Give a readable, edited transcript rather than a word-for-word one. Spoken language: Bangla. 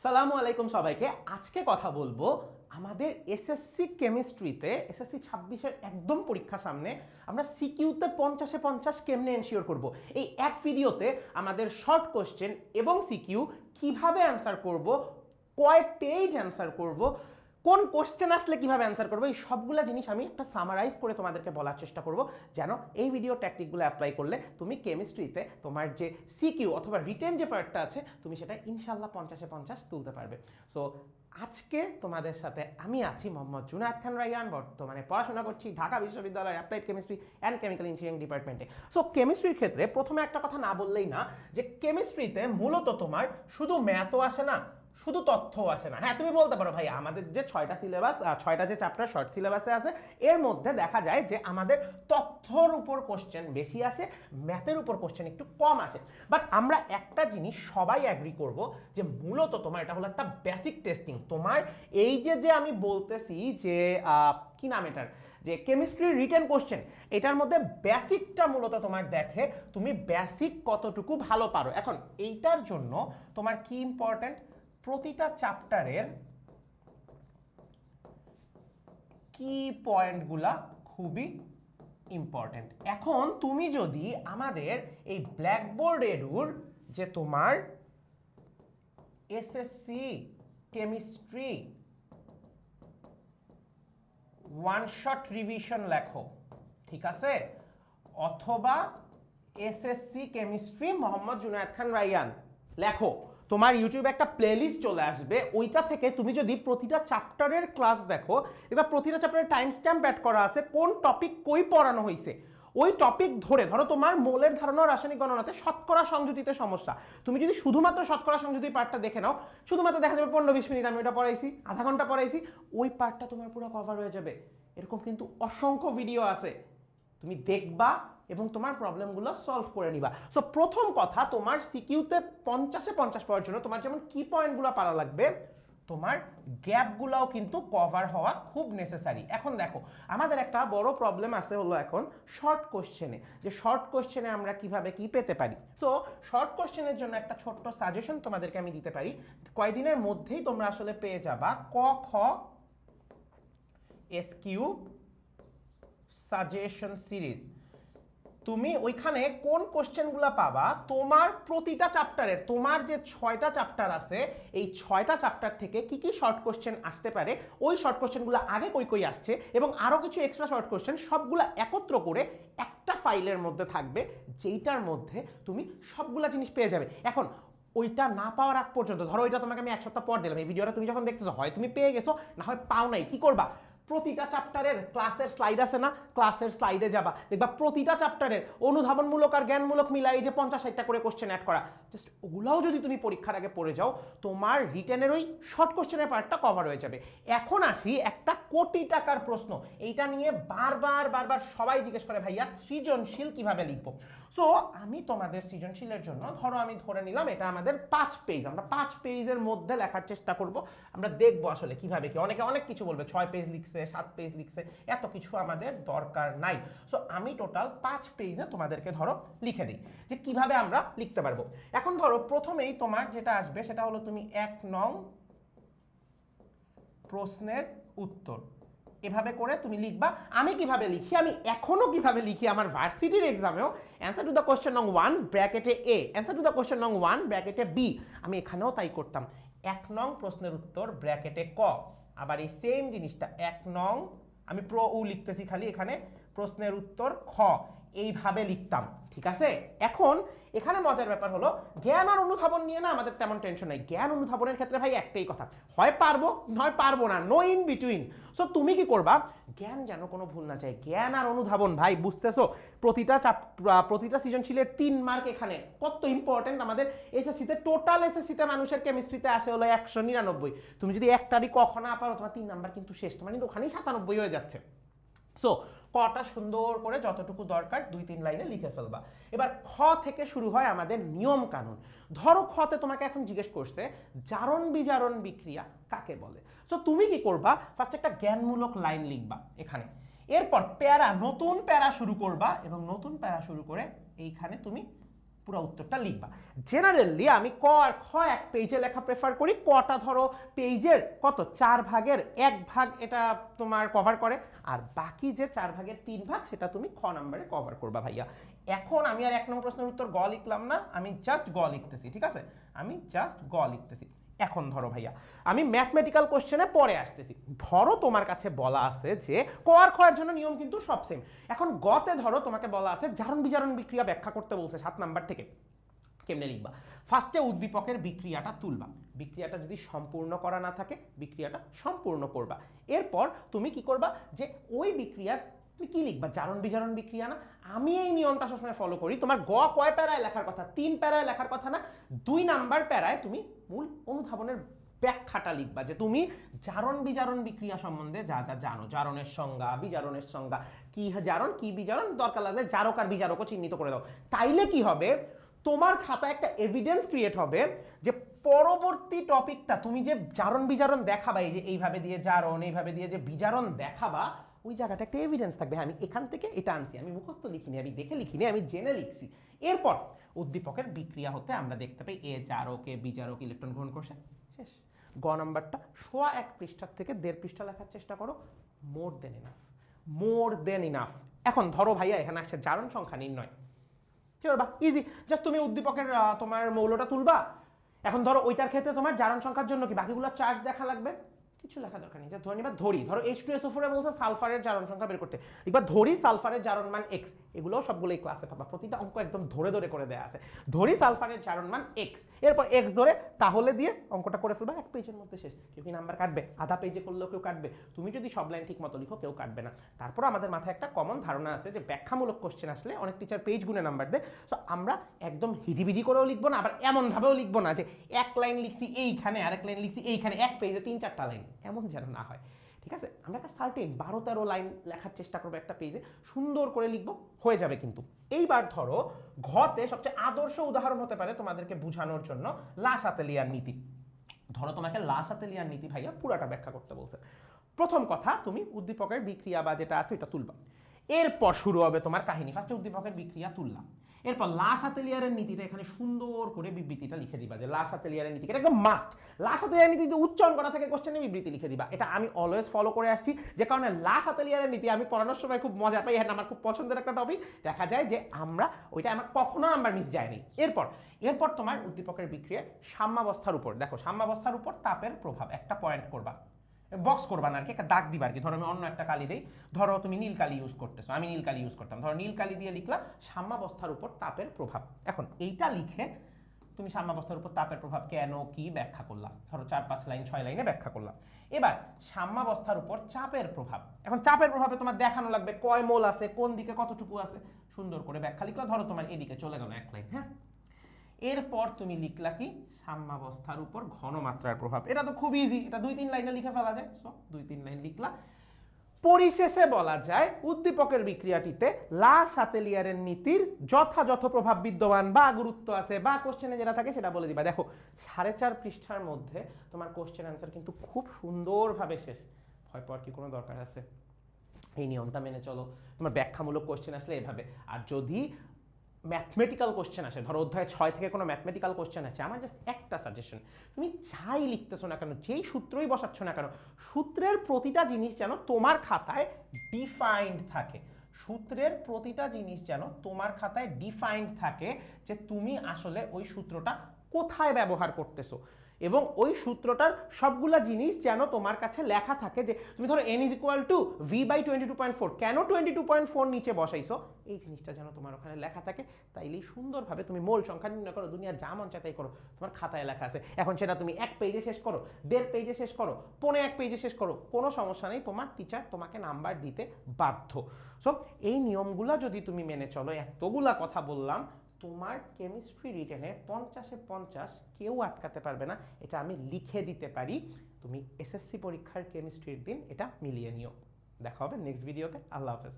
আসসালামু আলাইকুম সবাইকে। আজকে কথা বলবো আমাদের এসএসসি কেমিস্ট্রিতে এসএসসি 26-এর একদম পরীক্ষা সামনে আমরা সিকিউতে 50-এ 50 কেমনে এনশিওর করব। এই এক ভিডিওতে আমাদের শর্ট কোশ্চেন এবং সিকিউ কিভাবে অ্যান্সার করব, কয় পেজ অ্যান্সার করব, কোন কোশ্চেন আসলে কিভাবে অ্যান্সার করবো, এই সবগুলা জিনিস আমি একটা সামারাইজ করে তোমাদেরকে বলার চেষ্টা করব, যেন এই ভিডিও ট্যাকটিকগুলো অ্যাপ্লাই করলে তুমি কেমিস্ট্রিতে তোমার যে সিকিউ অথবা রিটেন যে পার্টটা আছে তুমি সেটা ইনশাল্লাহ 50-এ 50 তুলতে পারবে। সো আজকে তোমাদের সাথে আমি আছি মোহাম্মদ জুনায়েদ খান রায়হান, বর্তমানে পড়াশোনা করছি ঢাকা বিশ্ববিদ্যালয়ের applied chemistry and chemical engineering ডিপার্টমেন্টে। সো কেমিস্ট্রির ক্ষেত্রে প্রথমে একটা কথা না বললেই না, যে কেমিস্ট্রিতে মূলত তোমার শুধু ম্যাথও আসে না, শুধু তথ্যও আসে না। হ্যাঁ, তুমি বলতে পারো ভাই আমাদের যে 6টা সিলেবাস, 6টা যে চ্যাপ্টার শর্ট সিলেবাসে আছে, এর মধ্যে দেখা যায় যে আমাদের তথ্যর উপর কোশ্চেন বেশি আসে, ম্যাথের উপর কোশ্চেন একটু কম আসে। বাট আমরা একটা জিনিস সবাই অ্যাগ্রি করব যে মূলত তোমার এটা হলো একটা বেসিক টেস্টিং। তোমার এই যে আমি বলতেছি যে কি নাম এটার, যে কেমিস্ট্রি রিটেন কোশ্চেন, এটার মধ্যে বেসিকটা মূলত তোমার দেখে তুমি বেসিক কতটুকু ভালো পারো। এখন এইটার জন্য তোমার কি ইম্পর্টেন্ট, প্রতিটা চ্যাপ্টারের কি পয়েন্টগুলা খুবই ইম্পর্টেন্ট। এখন তুমি যদি আমাদের এই ব্ল্যাকবোর্ড এডুর যে তোমার SSC chemistry one shot revision লেখো, ঠিক আছে, অথবা এসএসসি কেমিস্ট্রি মোহাম্মদ জুনায়েদ খান রায়হান লেখো, তোমার ইউটিউবে একটা প্লেলিস্ট চলে আসবে। ওইটা থেকে তুমি যদি প্রতিটা চ্যাপ্টারের ক্লাস দেখো, এবার প্রতিটা চ্যাপ্টারের টাইম স্ট্যাম্প অ্যাড করা আছে, কোন টপিক কই পড়ানো হয়েছে, ওই টপিক ধরে ধরো তোমার মোলের ধারণা রাসায়নিক গণনাতে শতকরা সংযুতিতে সমস্যা, তুমি যদি শুধুমাত্র শতকরা সংযুতি পার্টটা দেখে নাও, শুধুমাত্র দেখা যাবে 15-20 মিনিট আমি ওটা পড়াইছি, আধা ঘন্টা পড়াইছি, ওই পার্টটা তোমার পুরো কভার হয়ে যাবে। এরকম কিন্তু অসংখ্য ভিডিও আছে, তুমি দেখবা এবং তোমার প্রবলেমগুলো সলভ করে নিবা। সো প্রথম কথা, তোমার সিকিউতে 50-এ 50 পাওয়ার জন্য তোমার যেমন কি পয়েন্টগুলো পারা লাগবে, তোমার গ্যাপগুলোও কিন্তু কভার হওয়া খুব নেসেসারি। এখন দেখো আমাদের একটা বড় প্রবলেম আছে হলো এখন শর্ট কোশ্চেনে, যে শর্ট কোশ্চেনে আমরা কিভাবে কি পেতে পারি। তো শর্ট কোশ্চেনের জন্য একটা ছোট্ট সাজেশন তোমাদেরকে আমি দিতে পারি, কয়েকদিনের মধ্যেই তোমরা আসলে পেয়ে যাবা ক খ এসকিউ সাজেশন সিরিজ। তুমি ওইখানে কোন কোশ্চেনগুলো পাবা, তোমার প্রতিটা চ্যাপ্টারের, তোমার যে 6টা চ্যাপ্টার আছে এই 6টা চ্যাপ্টার থেকে কি কি শর্ট কোশ্চেন আসতে পারে, ওই শর্ট কোশ্চেনগুলো আগে কই কই আসছে এবং আরো কিছু এক্সট্রা শর্ট কোশ্চেন সবগুলো একত্র করে একটা ফাইলের মধ্যে থাকবে, যেইটার মধ্যে তুমি সবগুলা জিনিস পেয়ে যাবে। এখন ওইটা না পাওয়ার আগ পর্যন্ত, ধরো ওইটা তোমাকে আমি এক সপ্তাহ পর দিলাম, এই ভিডিওটা তুমি যখন দেখতেছো হয় তুমি পেয়ে গেছো, না হয় পাও নাই, কি করবা, প্রতিটা চ্যাপ্টারের ক্লাসের স্লাইড আছে না, ক্লাসের স্লাইডে যাবা, দেখবা প্রতিটা চ্যাপ্টারের অনুধাবনমূলক আর জ্ঞানমূলক মিলাই যে 50-60টা করে কোশ্চেন অ্যাড করা, জাস্ট ওগুলাও যদি তুমি পরীক্ষার আগে পড়ে যাও, তোমার রিটেনের ওই শর্ট কোশ্চেনের পার্টটা কভার হয়ে যাবে। এখন আসি একটা কোটি টাকার প্রশ্ন, এইটা নিয়ে বারবার বারবার সবাই জিজ্ঞেস করে ভাইয়া সৃজনশীল কিভাবে লিখবো। সো আমি তোমাদের সৃজনশীলের জন্য ধরো আমি ধরে নিলাম এটা আমাদের 5 পেজ, আমরা 5 পেজের মধ্যে লেখার চেষ্টা করব, আমরা দেখবো আসলে কিভাবে কি, অনেকে অনেক কিছু বলবে 6 পেজ লিখছে 7 পেজ লিখছে, এত কিছু আমাদের দরকার নাই। সো আমি টোটাল 5 পেজে তোমাদেরকে ধরো লিখে দিই যে কিভাবে আমরা লিখতে পারবো। এখন ধরো প্রথমেই তোমার যেটা আসবে সেটা হলো তুমি 1 নং প্রশ্নের উত্তর, এভাবে করে তুমি লিখবা। আমি কিভাবে লিখি, আমি এখনো কিভাবে লিখি আমার ভার্সিটির এক্সামেও, অ্যান্সার টু দ্য কোশ্চেন নং 1 ব্র্যাকেটে এ, অ্যান্সার টু দ্য কোশ্চেন নং 1 ব্র্যাকেটে বি, আমি এখানেও তাই করতাম। 1 নং প্রশ্নের উত্তর ব্র্যাকেটে ক, আবার এই সেম জিনিসটা 1 নং, আমি প্র উ লিখতেছি খালি এখানে, প্রশ্নের উত্তর খ, এইভাবে লিখতাম, ঠিক আছে। এখন এখানে মজার ব্যাপার হলো জ্ঞান আর অনুধাবন নিয়ে না আমাদের তেমন টেনশন নাই। জ্ঞান অনুধাবনের ক্ষেত্রে ভাই একটাই কথা, হয় পারবো নয় পারবো না, নো ইন বিটুইন। সো তুমি কি করবা, জ্ঞান যেন কোনো ভুল না যায়, জ্ঞান আর অনুধাবন ভাই বুঝতেছো, প্রতিটা সৃজনশীলের 3 মার্ক এখানে কত ইম্পর্টেন্ট। আমাদের এসএসসিতে টোটাল এসএসসিতে মানুষের কেমিস্ট্রিতে আসে হলো 199, তুমি যদি একটারই কখ না পারো তোমার 3 নাম্বার কিন্তু শেষ, তোমার কিন্তু ওখানেই 97 হয়ে যাচ্ছে। সো কটা সুন্দর করে যতটুকু দরকার 2-3 লাইনে লিখে ফেলবা। এবার খ থেকে শুরু হয় আমাদের নিয়ম কানুন। ধরো খতে তোমাকে এখন জিজ্ঞেস করছে জারণ বিজারণ বিক্রিয়া কাকে বলে। সো তুমি কি করবা, ফার্স্ট একটা জ্ঞানমূলক লাইন লিখবা এখানে, এরপর প্যারা, নতুন প্যারা শুরু করবা এবং নতুন প্যারা শুরু করে এইখানে তুমি পুরো উত্তরটা লিখবা। জেনারেলি আমি ক আর খ এক পেজে লেখা প্রেফার করি। কটা ধরো পেজের কত 4 ভাগের 1 ভাগ এটা তোমার কভার করে, আর বাকি যে 4 ভাগের 3 ভাগ সেটা তুমি খ নাম্বারে কভার করবা ভাইয়া। এখন আমি আর 1 নম্বর প্রশ্নের উত্তর গ লিখলাম না, আমি জাস্ট গ লিখতেছি, ঠিক আছে, আমি জাস্ট গ লিখতেছি। এখন ধরো ভাইয়া আমি ম্যাথমেটিক্যাল কোশ্চেনে পরে আসতেছি। ধরো তোমার কাছে বলা আছে যে ক আর খ এর জন্য নিয়ম কিন্তু সব সেম। এখন গতে ধরো তোমাকে বলা আছে জারণ বিজারণ বিক্রিয়া ব্যাখ্যা করতে বলছে 7 নাম্বার থেকে। কেমনে লিখবা? ফার্স্টে উদ্দীপকের বিক্রিয়াটা তুলবা, বিক্রিয়াটা যদি সম্পূর্ণ করা না থাকে বিক্রিয়াটা সম্পূর্ণ করবা। এরপর তুমি কি করবা যে ওই বিক্রিয়া তুমি কি লিখবা? জারণ বিজারণ বিক্রিয়া না? আমি এই নিয়মটা সবসময় ফলো করি। তোমার গ কয় প্যারায় লেখার কথা? 3 প্যারায় লেখার কথা না, 2 নাম্বার প্যারায় তুমি মূল অনুধাবনের ব্যাখ্যাটা লিখবা, যে তুমি জারণ বিজারণ বিক্রিয়া সম্বন্ধে যা যা জানো, জারণের সংজ্ঞা, বিজারণের সংজ্ঞা, কি জারণ কি বিজারণ, দরকার লাগলে জারক আর বিজারকও চিহ্নিত করে দাও। তাইলে কি হবে, তোমার খাতায় একটা এভিডেন্স ক্রিয়েট হবে যে পরবর্তী টপিকটা তুমি যে জারণ বিজারণ দেখাবা, এই যে এইভাবে দিয়ে জারণ, এইভাবে দিয়ে যে বিজারণ দেখাবা, ওই জায়গাটা একটা এভিডেন্স থাকবে, আমি এখান থেকে এটা আনছি, আমি মুখস্থ লিখিনি, আমি দেখে লিখিনি, আমি জেনে লিখছি। এরপর উদ্দীপকের বিক্রিয়া হতে আমরা দেখতে পাই এ জারক এ বিজারক ইলেকট্রন গ্রহণ করছে, শেষ। গ নাম্বারটা 1 পৃষ্ঠার থেকে 1.5 পৃষ্ঠা লেখার চেষ্টা করো, মোর দেন ইনাফ, মোর দেন ইনাফ। এখন ধরো ভাইয়া এখানে আসছে জারণ সংখ্যা নির্ণয়, কি করবা? ইজি, জাস্ট তুমি উদ্দীপকের তোমার মৌলটা তুলবা। এখন ধরো ওইটার ক্ষেত্রে তোমার জারণ সংখ্যার জন্য কি বাকিগুলো চার্জ দেখা লাগবে? কিছু লেখা দরকার নেই, ধরে নিবা ধরো H2SO4 এ বলছে সালফারের জারণ সংখ্যা বের করতে, এবার ধরি সালফারের জারণ মান x, এগুলো সবগুলো এই ক্লাসে পাবা, প্রতিটা অঙ্ক একদম ধরে ধরে করে দেয়া আছে। ধরি সালফারের জারণ মান x, এরপর x ধরে তাহলে দিয়ে অঙ্কটা করে ফেলবা, 1 পেজের মধ্যে শেষ। কেউ কি নাম্বার কাটবে? আধা পেজে করলেও কেউ কাটবে, তুমি যদি সব লাইন ঠিক মতো লিখো কেউ কাটবে না। তারপর আমাদের মাথায় একটা কমন ধারণা আছে যে ব্যাখ্যামূলক কোশ্চেন আসলে অনেক টিচার পেজ গুনে নাম্বার দেয়, সো আমরা একদম হিজিবিজি করেও লিখবো না, আবার এমন ভাবেও লিখবো না যে এক লাইন লিখছি এইখানে, আরেক লাইন লিখছি এইখানে, এক পেজে 3-4টা লাইন, এমন যেন না হয়, ঠিক আছে? আমরা একটা সার্টেন 12-13 লাইন লেখার চেষ্টা করবো একটা পেজে, সুন্দর করে লিখবো, হয়ে যাবে কিন্তু। এইবার ধরো ঘতে সবচেয়ে আদর্শ উদাহরণ হতে পারে তোমাদেরকে বোঝানোর জন্য লা শাতেলিয়ার নীতি। ধরো তোমাকে লা শাতেলিয়ার নীতি ভাইয়া পুরাটা ব্যাখ্যা করতে বলছে। প্রথম কথা, তুমি উদ্দীপকের বিক্রিয়া বা যেটা আছে এটা তুলবা, এরপর শুরু হবে তোমার কাহিনী। ফার্স্টে উদ্দীপকের বিক্রিয়া তুললাম, এরপর লা শাতেলিয়ারের নীতিটা এখানে সুন্দর করে বিবৃতিটা লিখে দিবা, যে লা শাতেলিয়ারের নীতি, এটা একদম মাস্ট। লা শাতেলিয়ারের নীতি যদি উচ্চারণ করা থাকে কোশ্চেনে বিবৃতি লিখে দিবা, এটা আমি অলওয়েজ ফলো করে আসছি, যে কারণে লা শাতেলিয়ারের নীতি আমি পড়ানোর সময় খুব মজা পাই, এটা আমার খুব পছন্দের একটা টপিক। দেখা যায় যে আমরা ওইটা আমার কখনো নাম্বার মিস যায়নি। এরপর তোমার উদ্দীপকের বিক্রিয়া সাম্যাবস্থার উপর, দেখো সাম্যাবস্থার উপর তাপের প্রভাব, একটা পয়েন্ট করবা, বক্স করবা না আর কি, একটা দাগ দিবা আর কি। ধরো আমি অন্য একটা কালি দেই, ধরো তুমি নীল কালি ইউজ করতেছো, আমি নীল কালি ইউজ করতাম, ধরো নীল কালি দিয়ে লিখলা সাম্যাবস্থার উপর তাপের প্রভাব। এখন এইটা লিখে তুমি সাম্যাবস্থার উপর তাপের প্রভাব কেন কি ব্যাখ্যা করলাম, ধরো 4-5 লাইন 6 লাইনে ব্যাখ্যা করলাম। এবার সাম্যাবস্থার উপর চাপের প্রভাব, এখন চাপের প্রভাবে তোমার দেখানো লাগবে কয় মোল আছে, কোন দিকে কতটুকু আছে, সুন্দর করে ব্যাখ্যা লিখলা। ধরো তোমার এদিকে চলে গেল 1 লাইন, হ্যাঁ। এরপর তুমি লিখলা কি সাম্যাবস্থার উপর ঘনমাত্রার প্রভাব, এটা তো খুব ইজি, এটা 2-3 লাইনে লিখে ফেলা যায়, সো 2-3 লাইন লিখলা। পরিশেষে বলা যায় উদ্দীপকের বিক্রিয়াটিতে লা শাতেলিয়ারের নীতির যথাযথ প্রভাব বিদ্যমান বা গুরুত্ব আছে, বা কোশ্চেনে যেটা থাকে সেটা বলে দিবা। দেখো 4.5 পৃষ্ঠার মধ্যে তোমার কোশ্চেন অ্যান্সার কিন্তু খুব সুন্দরভাবে শেষ, ভয় পাওয়ার কি কোনো দরকার আছে? এই নিয়মটা মেনে চলো, তোমার ব্যাখ্যামূলক কোশ্চেন আসলে এভাবে। আর যদি ম্যাথমেটিক্যাল কোশ্চেন আসে, ধরো অধ্যায় 6 থেকে কোনো ম্যাথমেটিক্যাল কোশ্চেন আছে, আমার জাস্ট একটা সাজেশন, তুমি যাই লিখতেছো না কেন, যেই সূত্রই বসাচ্ছ না কেন, সূত্রের প্রতিটা জিনিস যেন তোমার খাতায় ডিফাইন্ড থাকে, সূত্রের প্রতিটা জিনিস যেন তোমার খাতায় ডিফাইন্ড থাকে, যে তুমি আসলে ওই সূত্রটা কোথায় ব্যবহার করতেছো, এবং ওই সূত্রটার সবগুলা জিনিস যেন তোমার কাছে লেখা থাকে। যে তুমি ধরো n = v/22.4, কেন 22.4 নিচে বসাইছো, এই জিনিসটা যেন তোমার ওখানে লেখা থাকে। তাইলেই সুন্দরভাবে তুমি মোল সংখ্যা নির্ণয় করো, দুনিয়ার যা মন চায় তাই করো, তোমার খাতায় লেখা আছে। এখন সেটা তুমি 1 পেজে শেষ করো, 1.5 পেজে শেষ করো, 1.5 পেজে শেষ করো, কোনো সমস্যা নেই, তোমার টিচার তোমাকে নাম্বার দিতে বাধ্য। সো এই নিয়মগুলা যদি তুমি মেনে চলো, এতগুলা কথা বললাম, তোমার কেমিস্ট্রি রিটেনে 50-এ 50 কেউ আটকাতে পারবে না, এটা আমি লিখে দিতে পারি। তুমি এসএসসি পরীক্ষার কেমিস্ট্রির দিন এটা মিলিয়ে নিও। দেখা হবে নেক্সট ভিডিওতে। আল্লাহ হাফেজ।